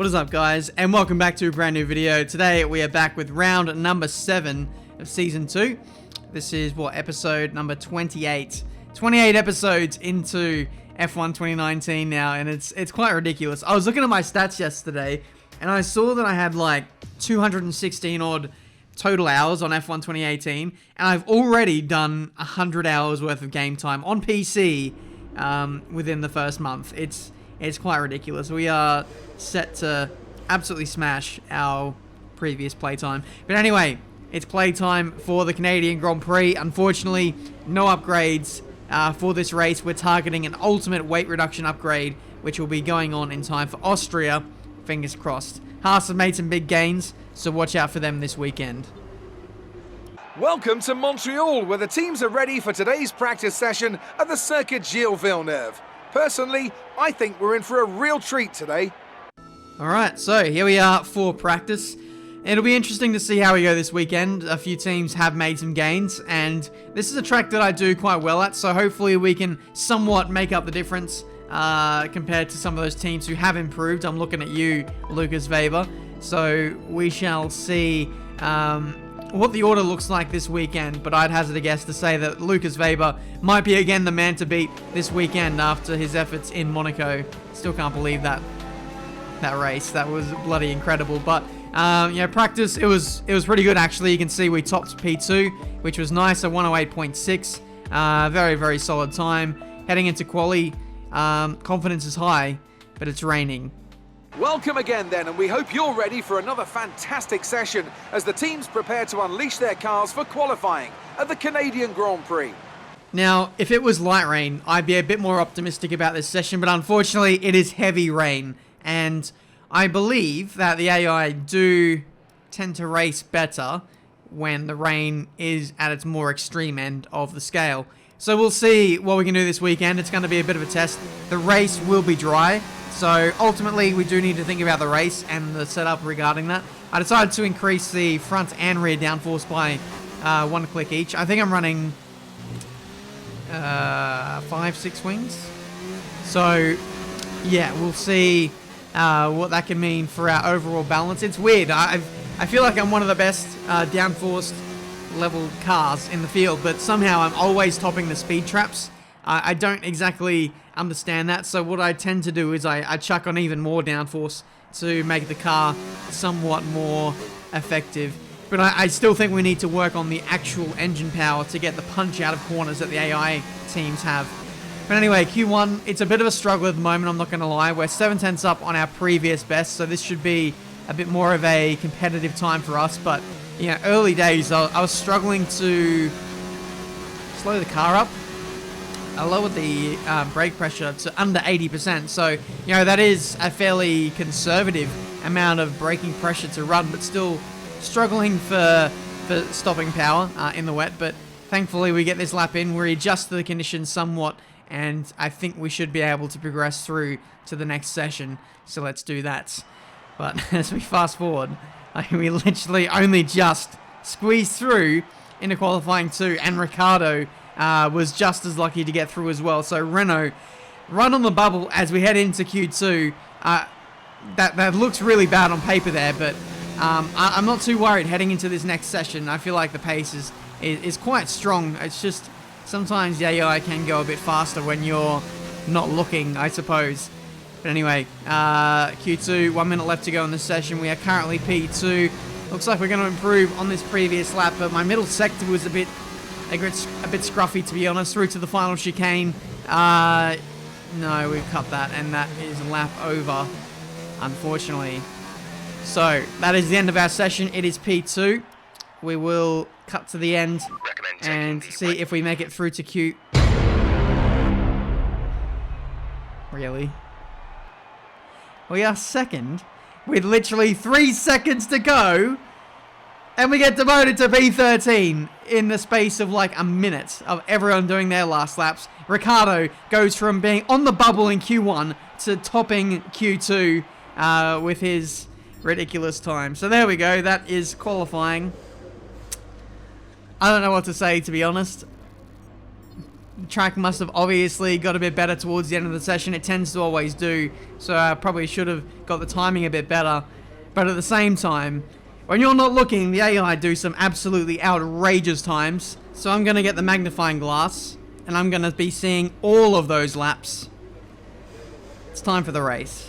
What is up, guys, and welcome back to a brand new video. Today we are back with round number 7 of season 2. This is episode number 28. 28 episodes into F1 2019 now, and it's quite ridiculous. I was looking at my stats yesterday and I saw that I had like 216 odd total hours on F1 2018, and I've already done 100 hours worth of game time on PC within the first month. It's quite ridiculous. We are set to absolutely smash our previous playtime. But anyway, it's playtime for the Canadian Grand Prix. Unfortunately, no upgrades for this race. We're targeting an ultimate weight reduction upgrade, which will be going on in time for Austria. Fingers crossed. Haas have made some big gains, so watch out for them this weekend. Welcome to Montreal, where the teams are ready for today's practice session at the Circuit Gilles Villeneuve. Personally, I think we're in for a real treat today. Alright, so here we are for practice. It'll be interesting to see how we go this weekend. A few teams have made some gains, and this is a track that I do quite well at, so hopefully we can somewhat make up the difference compared to some of those teams who have improved. I'm looking at you, Lucas Weber. So we shall see what the order looks like this weekend, but I'd hazard a guess to say that Lucas Weber might be again the man to beat this weekend after his efforts in Monaco. Still can't believe that race. That was bloody incredible. But yeah, practice, it was pretty good actually. You can see we topped P2, which was nice, a 108.6. Very, very solid time. Heading into quali, confidence is high, but it's raining. Welcome again then, and we hope you're ready for another fantastic session as the teams prepare to unleash their cars for qualifying at the Canadian Grand Prix. Now, if it was light rain, I'd be a bit more optimistic about this session, but unfortunately it is heavy rain, and I believe that the AI do tend to race better when the rain is at its more extreme end of the scale. So we'll see what we can do this weekend. It's going to be a bit of a test. The race will be dry. So ultimately, we do need to think about the race and the setup regarding that. I decided to increase the front and rear downforce by 1 click each. I think I'm running 5-6 wings. So yeah, we'll see what that can mean for our overall balance. It's weird. I feel like I'm one of the best downforce level cars in the field, but somehow I'm always topping the speed traps. I don't exactly understand that, so what I tend to do is I chuck on even more downforce to make the car somewhat more effective. But I still think we need to work on the actual engine power to get the punch out of corners that the AI teams have. But anyway, Q1, it's a bit of a struggle at the moment, I'm not going to lie. We're 7/10 up on our previous best, so this should be a bit more of a competitive time for us. But, you know, early days, I was struggling to slow the car up. I lowered the brake pressure to under 80%, so, you know, that is a fairly conservative amount of braking pressure to run, but still struggling for stopping power in the wet. But thankfully we get this lap in, we adjust to the conditions somewhat, and I think we should be able to progress through to the next session, so let's do that. But as we fast forward, we literally only just squeezed through into qualifying 2, and Ricardo was just as lucky to get through as well. So Renault run on the bubble as we head into Q2. That looks really bad on paper there, but I'm not too worried heading into this next session. I feel like the pace is quite strong. It's just sometimes the AI can go a bit faster when you're not looking, I suppose. But anyway, Q2, 1 minute left to go in this session. We are currently P2. Looks like we're going to improve on this previous lap, but my middle sector was a bit scruffy, to be honest, through to the final chicane. No, we've cut that, and that is lap over, unfortunately. So, that is the end of our session. It is P2. We will cut to the end and see if we make it through to Q. Really? We are second with literally 3 seconds to go. And we get demoted to P13 in the space of like a minute of everyone doing their last laps. Ricardo goes from being on the bubble in Q1 to topping Q2 with his ridiculous time. So there we go. That is qualifying. I don't know what to say, to be honest. The track must have obviously got a bit better towards the end of the session. It tends to always do, so I probably should have got the timing a bit better. But at the same time, when you're not looking, the AI do some absolutely outrageous times. So I'm going to get the magnifying glass, and I'm going to be seeing all of those laps. It's time for the race.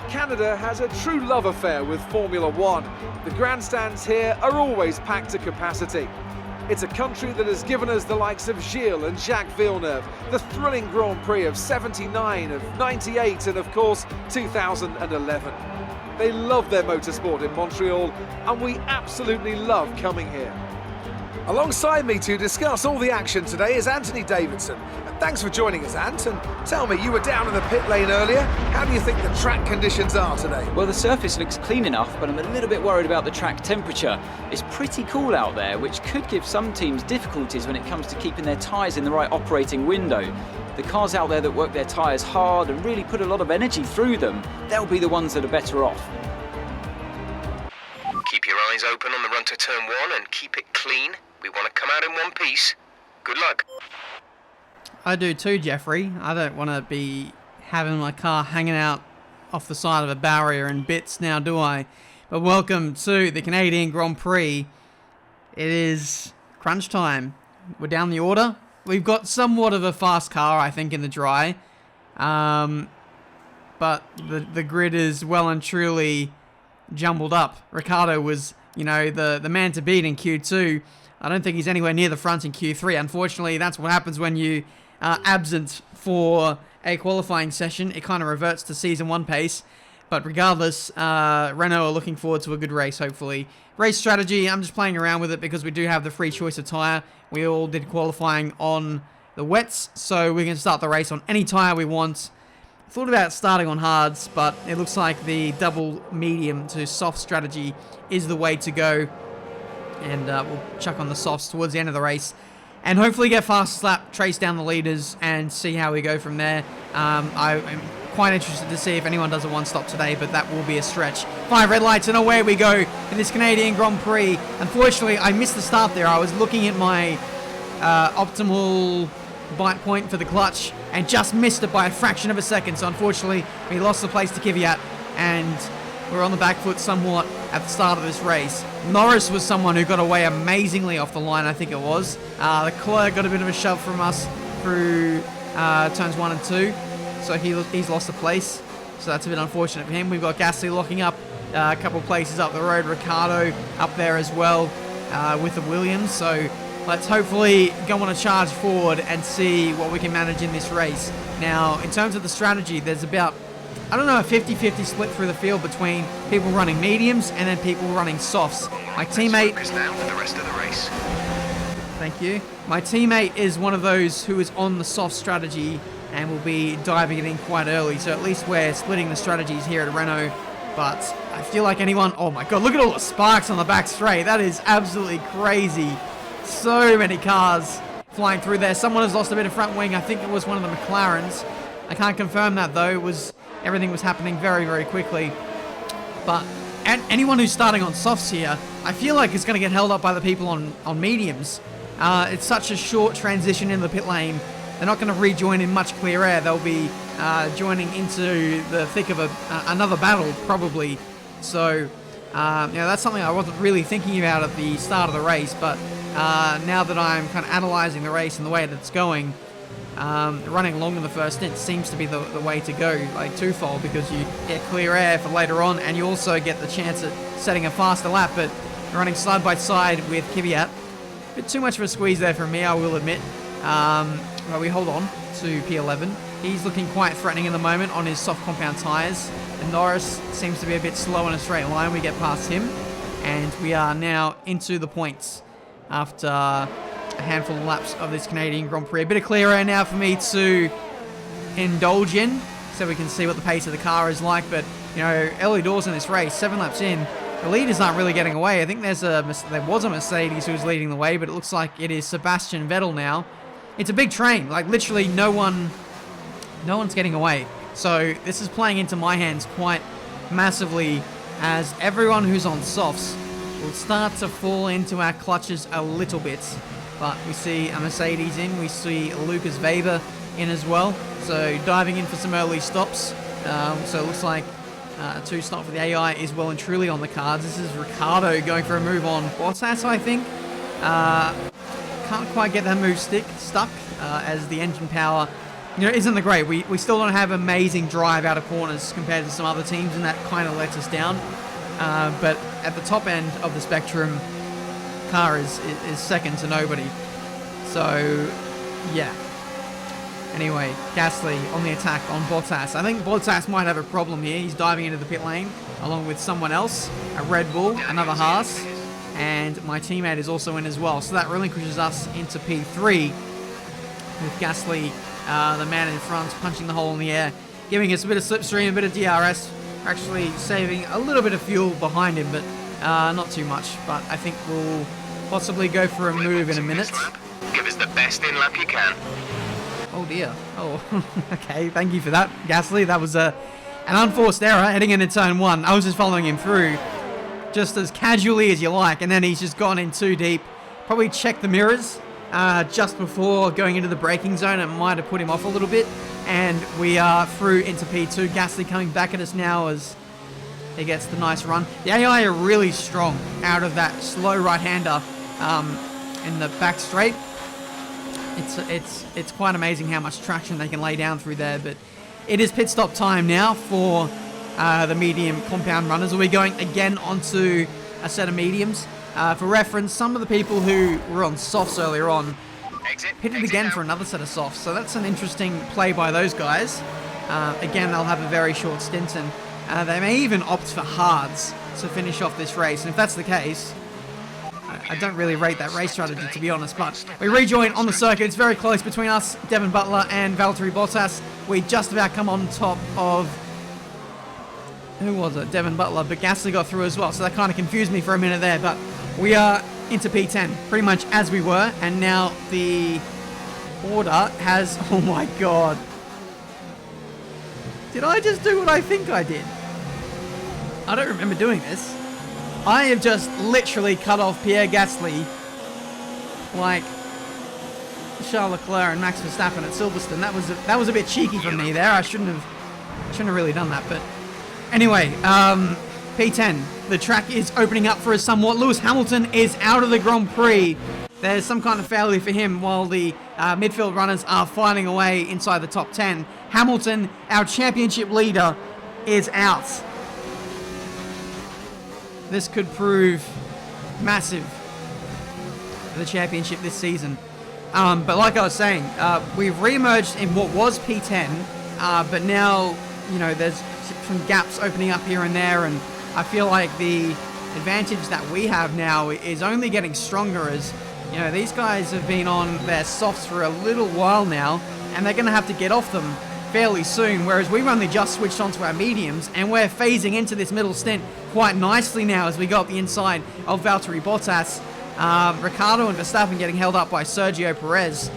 Canada has a true love affair with Formula One. The grandstands here are always packed to capacity. It's a country that has given us the likes of Gilles and Jacques Villeneuve, the thrilling Grand Prix of '79, of '98 and of course 2011. They love their motorsport in Montreal and we absolutely love coming here. Alongside me to discuss all the action today is Anthony Davidson. Thanks for joining us, Ant, and tell me, you were down in the pit lane earlier. How do you think the track conditions are today? Well, the surface looks clean enough, but I'm a little bit worried about the track temperature. It's pretty cool out there, which could give some teams difficulties when it comes to keeping their tyres in the right operating window. The cars out there that work their tyres hard and really put a lot of energy through them, they'll be the ones that are better off. Keep your eyes open on the run to turn 1 and keep it clean. We want to come out in one piece. Good luck. I do too, Jeffrey. I don't want to be having my car hanging out off the side of a barrier in bits now, do I? But welcome to the Canadian Grand Prix. It is crunch time. We're down the order. We've got somewhat of a fast car, I think, in the dry. But the grid is well and truly jumbled up. Ricardo was, you know, the man to beat in Q2. I don't think he's anywhere near the front in Q3. Unfortunately, that's what happens when you are absent for a qualifying session. It kind of reverts to Season 1 pace. But regardless, Renault are looking forward to a good race, hopefully. Race strategy, I'm just playing around with it because we do have the free choice of tyre. We all did qualifying on the wets, so we can start the race on any tyre we want. Thought about starting on hards, but it looks like the double medium to soft strategy is the way to go. And we'll chuck on the softs towards the end of the race. And hopefully get fast lap, trace down the leaders, and see how we go from there. I am quite interested to see if anyone does a one-stop today, but that will be a stretch. 5 red lights, and away we go in this Canadian Grand Prix. Unfortunately, I missed the start there. I was looking at my optimal bite point for the clutch, and just missed it by a fraction of a second. So unfortunately, we lost the place to Kvyat, and we're on the back foot somewhat at the start of this race. Norris was someone who got away amazingly off the line, I think it was. Leclerc got a bit of a shove from us through turns 1 and 2, so he's lost a place. So that's a bit unfortunate for him. We've got Gasly locking up a couple of places up the road. Ricardo up there as well with the Williams. So let's hopefully go on a charge forward and see what we can manage in this race. Now, in terms of the strategy, there's about, I don't know, a 50-50 split through the field between people running mediums and then people running softs. My teammate... now for the rest of the race. Thank you. My teammate is one of those who is on the soft strategy and will be diving it in quite early. So at least we're splitting the strategies here at Renault. But I feel like anyone... Oh my god, look at all the sparks on the back straight. That is absolutely crazy. So many cars flying through there. Someone has lost a bit of front wing. I think it was one of the McLarens. I can't confirm that though. Everything was happening very, very quickly. But anyone who's starting on softs here, I feel like it's going to get held up by the people on mediums. It's such a short transition in the pit lane. They're not going to rejoin in much clear air. They'll be joining into the thick of another battle, probably. So, that's something I wasn't really thinking about at the start of the race. But now that I'm kind of analysing the race and the way that it's going, running along in the first stint seems to be the way to go, like twofold, because you get clear air for later on, and you also get the chance at setting a faster lap. But running side by side with Kvyat, a bit too much of a squeeze there for me, I will admit. But we hold on to P11. He's looking quite threatening in the moment on his soft compound tyres, and Norris seems to be a bit slow in a straight line. We get past him, and we are now into the points after a handful of laps of this Canadian Grand Prix. A bit of clear air now for me to indulge in, so we can see what the pace of the car is like. But, you know, early doors in this race, 7 laps in, the leaders aren't really getting away. I think there was a Mercedes who was leading the way, but it looks like it is Sebastian Vettel now. It's a big train, like literally no one's getting away. So this is playing into my hands quite massively, as everyone who's on softs will start to fall into our clutches a little bit. But we see a Mercedes in, we see Lucas Weber in as well. So diving in for some early stops. So it looks like a 2-stop for the AI is well and truly on the cards. This is Ricciardo going for a move on Bottas, I think. Can't quite get that move stuck as the engine power, isn't the great. We still don't have amazing drive out of corners compared to some other teams, and that kind of lets us down. But at the top end of the spectrum, car is second to nobody. So, yeah. Anyway, Gasly on the attack on Bottas. I think Bottas might have a problem here. He's diving into the pit lane along with someone else, a Red Bull, another Haas, and my teammate is also in as well. So that relinquishes us into P3 with Gasly, the man in front, punching the hole in the air, giving us a bit of slipstream, a bit of DRS, actually saving a little bit of fuel behind him, but not too much. But I think we'll possibly go for a move in a minute. Give us the best in lap you can. Oh dear. Oh, okay. Thank you for that, Gasly. That was an unforced error heading into turn 1. I was just following him through just as casually as you like, and then he's just gone in too deep. Probably checked the mirrors just before going into the braking zone. It might have put him off a little bit, and we are through into P2. Gasly coming back at us now as he gets the nice run. The AI are really strong out of that slow right-hander in the back straight. It's quite amazing how much traction they can lay down through there, but it is pit stop time now for the medium compound runners. We're going again onto a set of mediums. For reference, some of the people who were on softs earlier on pitted again for another set of softs, so that's an interesting play by those guys. Again, they'll have a very short stint, and they may even opt for hards to finish off this race, and if that's the case, I don't really rate that race strategy, to be honest, but we rejoin on the circuit. It's very close between us, Devin Butler and Valtteri Bottas. We just about come on top of, who was it? Devin Butler, but Gasly got through as well, so that kind of confused me for a minute there, but we are into P10, pretty much as we were, and now the order has, oh my god. Did I just do what I think I did? I don't remember doing this. I have just literally cut off Pierre Gasly like Charles Leclerc and Max Verstappen at Silverstone. That was a bit cheeky from me there. I shouldn't have really done that. But anyway, P10. The track is opening up for us somewhat. Lewis Hamilton is out of the Grand Prix. There's some kind of failure for him while the midfield runners are fighting away inside the top 10. Hamilton, our championship leader, is out. This could prove massive for the championship this season. But like I was saying, we've re-emerged in what was P10, but now, there's some gaps opening up here and there, and I feel like the advantage that we have now is only getting stronger as, these guys have been on their softs for a little while now, and they're going to have to get off them fairly soon, whereas we've only just switched onto our mediums, and we're phasing into this middle stint quite nicely now as we go up the inside of Valtteri Bottas. Ricciardo and Verstappen getting held up by Sergio Perez,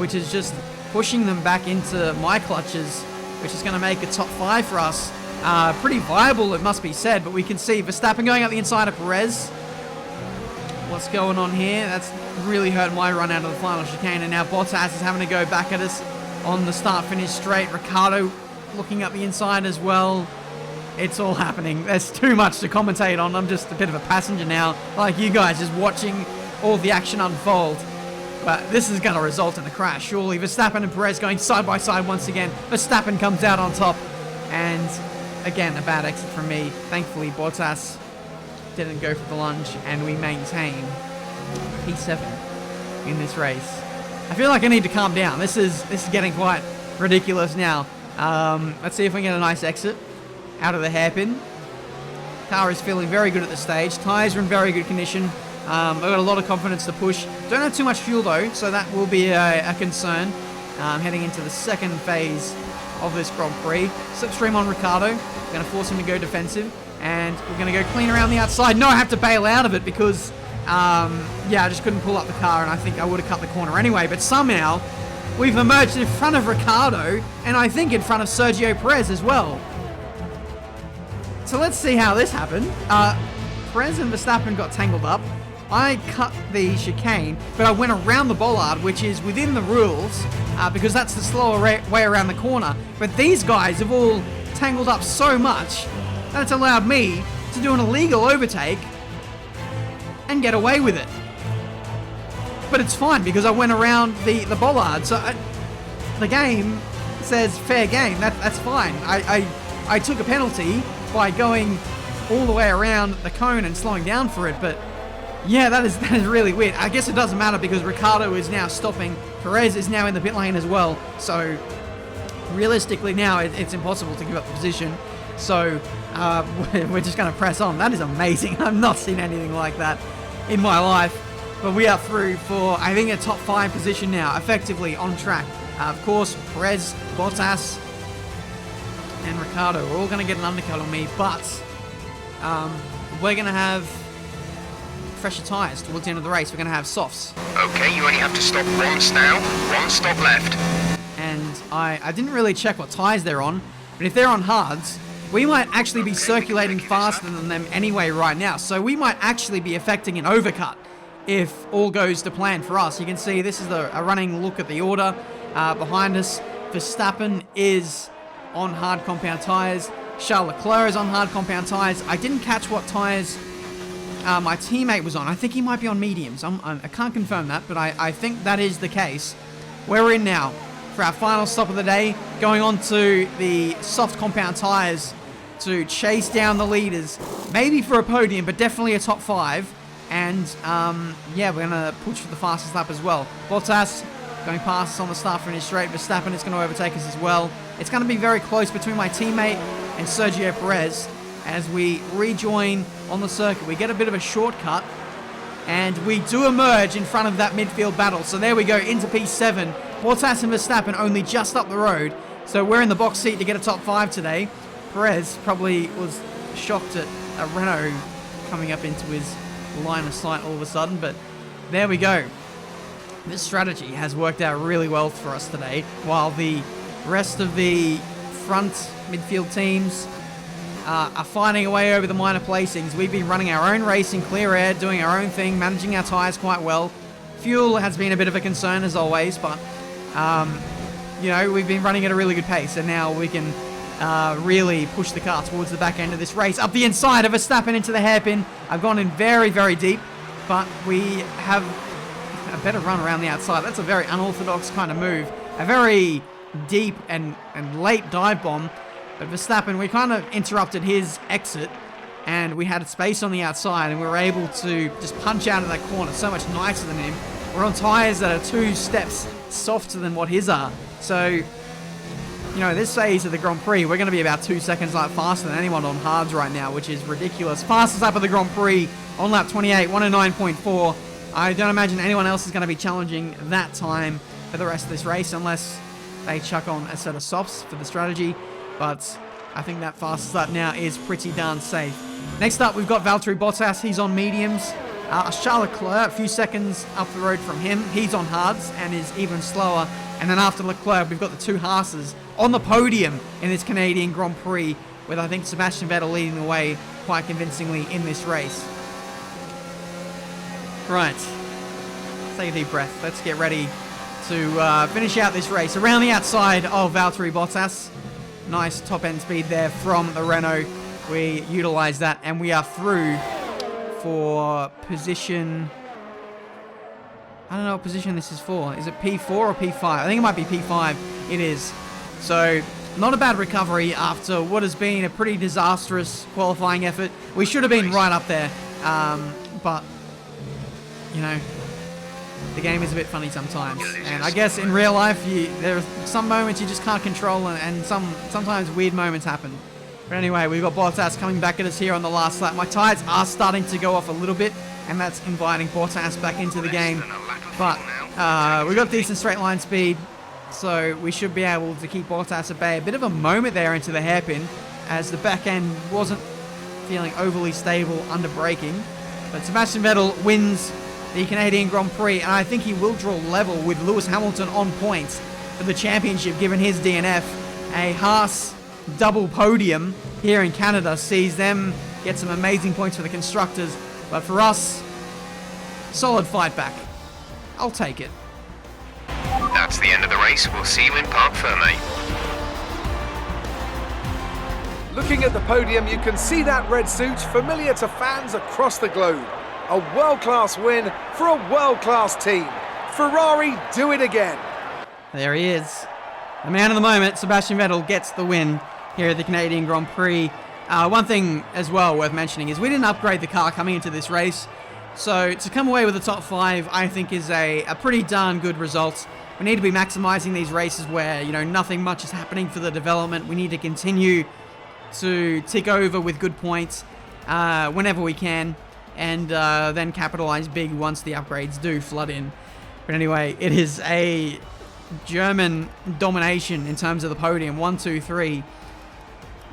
which is just pushing them back into my clutches, which is going to make a top 5 for us. Pretty viable, it must be said, but we can see Verstappen going up the inside of Perez. What's going on here? That's really hurt my run out of the final chicane, and now Bottas is having to go back at us on the start-finish straight. Ricciardo looking up the inside as well. It's all happening. There's too much to commentate on. I'm just a bit of a passenger now, like you guys, just watching all the action unfold. But this is going to result in a crash, surely. Verstappen and Perez going side by side once again. Verstappen comes out on top, and again, a bad exit from me. Thankfully, Bottas didn't go for the lunge, and we maintain P7 in this race. I feel like I need to calm down. This is getting quite ridiculous now. Let's see if we can get a nice exit out of the hairpin. Car is feeling very good at this stage. Tyres are in very good condition. I've got a lot of confidence to push. Don't have too much fuel though, so that will be a concern heading into the second phase of this Grand Prix. Slipstream on Ricciardo. Going to force him to go defensive, and we're going to go clean around the outside. No, I have to bail out of it because I just couldn't pull up the car, and I think I would have cut the corner anyway, but somehow we've emerged in front of Ricciardo, and I think in front of Sergio Perez as well. So let's see how this happened. Perez and Verstappen got tangled up. I cut the chicane, but I went around the bollard, which is within the rules, because that's the slower way around the corner. But these guys have all tangled up so much that it's allowed me to do an illegal overtake and get away with it. But it's fine because I went around the bollard, so the game says fair game. That's fine. I took a penalty by going all the way around the cone and slowing down for it, but yeah, that is really weird. I guess it doesn't matter because Ricciardo is now stopping. Perez is now in the pit lane as well, so realistically now it's impossible to give up the position. So we're just going to press on. That is amazing. I've not seen anything like that in my life. But we are through for, I think, a top 5 position now, effectively on track. Of course, Perez, Bottas, and Ricciardo are all going to get an undercut on me, but we're going to have fresher tyres towards the end of the race. We're going to have softs. Okay, you only have to stop once now. One stop left. And I didn't really check what tyres they're on, but if they're on hards, we might actually be circulating faster than them anyway right now. So we might actually be affecting an overcut if all goes to plan for us. You can see this is a running look at the order behind us. Verstappen is on hard compound tyres. Charles Leclerc is on hard compound tyres. I didn't catch what tyres my teammate was on. I think he might be on mediums. I can't confirm that, but I think that is the case. Where we're in now for our final stop of the day, going on to the soft compound tyres to chase down the leaders. Maybe for a podium, but definitely a top 5. And, yeah, we're going to push for the fastest lap as well. Bottas going past us on the start-finish straight. Verstappen is going to overtake us as well. It's going to be very close between my teammate and Sergio Perez as we rejoin on the circuit. We get a bit of a shortcut, and we do emerge in front of that midfield battle. So there we go, into P7. Bottas and Verstappen only just up the road. So we're in the box seat to get a top 5 today. Perez probably was shocked at a Renault coming up into his line of sight all of a sudden, but there we go. This strategy has worked out really well for us today, while the rest of the front midfield teams are fighting away over the minor placings. We've been running our own race in clear air, doing our own thing, managing our tyres quite well. Fuel has been a bit of a concern as always, but you know, we've been running at a really good pace, and now we can really push the car towards the back end of this race. Up the inside of Verstappen into the hairpin. I've gone in very, very deep, but we have a better run around the outside. That's a very unorthodox kind of move. A very deep and late dive bomb. But Verstappen, we kind of interrupted his exit, and we had space on the outside, and we were able to just punch out of that corner so much nicer than him. We're on tyres that are 2 steps softer than what his are. So, you know, this phase of the Grand Prix, we're going to be about 2 seconds faster than anyone on hards right now, which is ridiculous. Fastest lap of the Grand Prix on lap 28, 109.4. I don't imagine anyone else is going to be challenging that time for the rest of this race unless they chuck on a set of softs for the strategy. But I think that fastest lap now is pretty darn safe. Next up, we've got Valtteri Bottas. He's on mediums. Charles Leclerc, a few seconds up the road from him. He's on hards and is even slower. And then after Leclerc, we've got the 2 Haas's on the podium in this Canadian Grand Prix, with I think Sebastian Vettel leading the way quite convincingly in this race. Right, let's take a deep breath. Let's get ready to finish out this race. Around the outside of Valtteri Bottas. Nice top-end speed there from the Renault. We utilise that, and we are through for position... I don't know what position this is for. Is it P4 or P5? I think it might be P5. It is. So, not a bad recovery after what has been a pretty disastrous qualifying effort. We should have been right up there. But, you know, the game is a bit funny sometimes. And I guess in real life, there are some moments you just can't control, and sometimes weird moments happen. But anyway, we've got Bottas coming back at us here on the last lap. My tyres are starting to go off a little bit, and that's inviting Bottas back into the game. But we've got decent straight line speed, so we should be able to keep Bottas at bay. A bit of a moment there into the hairpin, as the back end wasn't feeling overly stable under braking. But Sebastian Vettel wins the Canadian Grand Prix, and I think he will draw level with Lewis Hamilton on points for the championship, given his DNF. A Haas double podium here in Canada sees them get some amazing points for the constructors. But for us, solid fight back. I'll take it. That's the end of the race. We'll see you in Parc Fermé. Looking at the podium, you can see that red suit familiar to fans across the globe. A world-class win for a world-class team. Ferrari do it again. There he is. The man of the moment, Sebastian Vettel, gets the win here at the Canadian Grand Prix. One thing as well worth mentioning is we didn't upgrade the car coming into this race. So to come away with the top 5, I think is a pretty darn good result. We need to be maximizing these races where, you know, nothing much is happening for the development. We need to continue to tick over with good points whenever we can, and then capitalize big once the upgrades do flood in. But anyway, it is a German domination in terms of the podium. 1, 2, 3.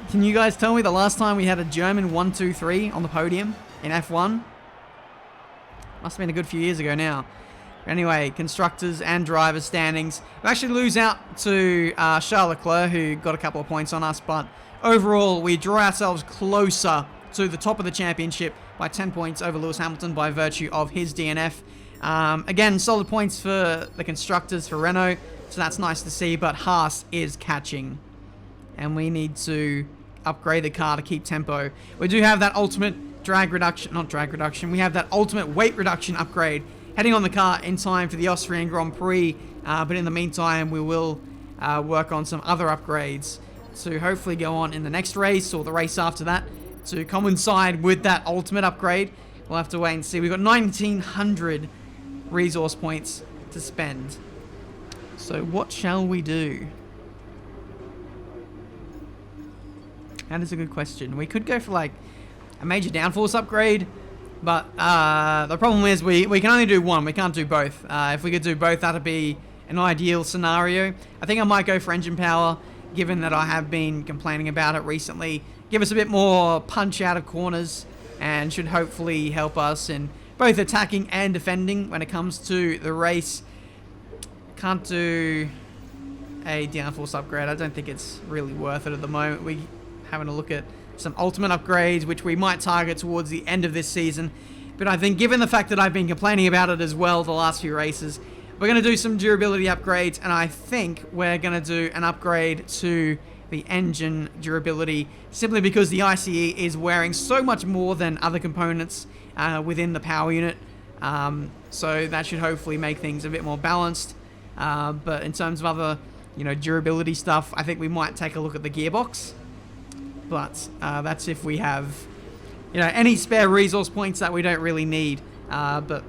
Can you guys tell me the last time we had a German 1, 2, 3 on the podium in F1? Must have been a good few years ago now. Anyway, constructors and drivers standings. We actually lose out to Charles Leclerc, who got a couple of points on us, but overall we draw ourselves closer to the top of the championship by 10 points over Lewis Hamilton by virtue of his DNF. Again, solid points for the constructors, for Renault, so that's nice to see, but Haas is catching. And we need to upgrade the car to keep tempo. We do have that ultimate drag reduction, not drag reduction, we have that ultimate weight reduction upgrade heading on the car in time for the Austrian Grand Prix, but in the meantime we will work on some other upgrades to hopefully go on in the next race or the race after that to coincide with that ultimate upgrade. We'll have to wait and see. We've got 1900 resource points to spend. So what shall we do? That is a good question. We could go for like a major downforce upgrade, but the problem is we can only do one. We can't do both. If we could do both, that'd be an ideal scenario. I think I might go for engine power, given that I have been complaining about it recently. Give us a bit more punch out of corners and should hopefully help us in both attacking and defending when it comes to the race. Can't do a downforce upgrade. I don't think it's really worth it at the moment. We're having a look at some ultimate upgrades, which we might target towards the end of this season. But I think given the fact that I've been complaining about it as well the last few races, we're going to do some durability upgrades, and I think we're going to do an upgrade to the engine durability, simply because the ICE is wearing so much more than other components within the power unit. So that should hopefully make things a bit more balanced. But in terms of other, durability stuff, I think we might take a look at the gearbox. But that's if we have, any spare resource points that we don't really need. But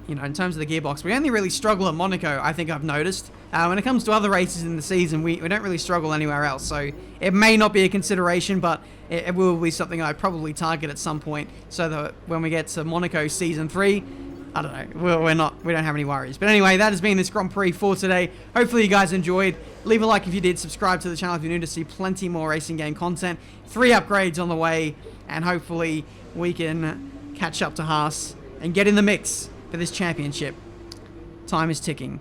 in terms of the gearbox, we only really struggle at Monaco, I think I've noticed. When it comes to other races in the season, we don't really struggle anywhere else. So it may not be a consideration, but it will be something I'd probably target at some point, so that when we get to Monaco Season 3, I don't know, we don't have any worries. But anyway, that has been this Grand Prix for today. Hopefully you guys enjoyed. Leave a like if you did. Subscribe to the channel if you're new to see plenty more racing game content. 3 upgrades on the way, and hopefully we can catch up to Haas and get in the mix for this championship. Time is ticking.